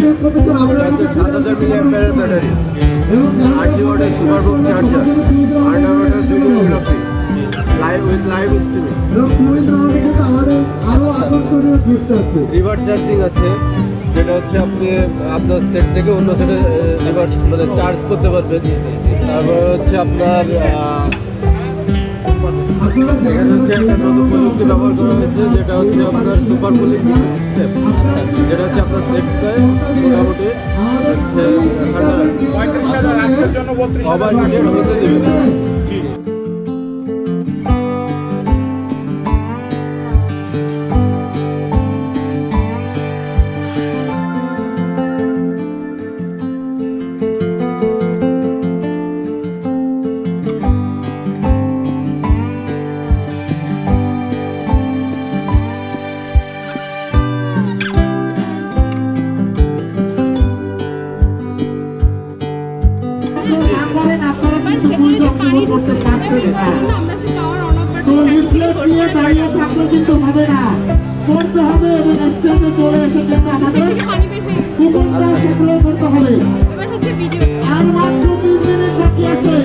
7000 mAh battery, 80 ওয়াটের SuperVOOC charger, underwater videography, live streaming, reverse charging আছে, যেটা হচ্ছে আপনি আপনার সেট থেকে অন্য সেটে রিভার মানে চার্জ করতে পারবেন। তারপরে হচ্ছে আপনার এখানে হচ্ছে একটা নতুন প্রযুক্তি ব্যবহার করা হয়েছে, যেটা হচ্ছে আপনার সুপার কুলিং সিস্টেম, যেটা হচ্ছে আপনার সেটকে মোটামুটি হচ্ছে ওভার হিটেড হতে দেবে না। দাঁড়িয়ে থাকলে কিন্তু হবে না, করতে হবে এবং স্টেজে চলে এসে কিন্তু আমাদের কুপনটা করতে হবে। আর মাত্র 3 মিনিট বাকি আছে।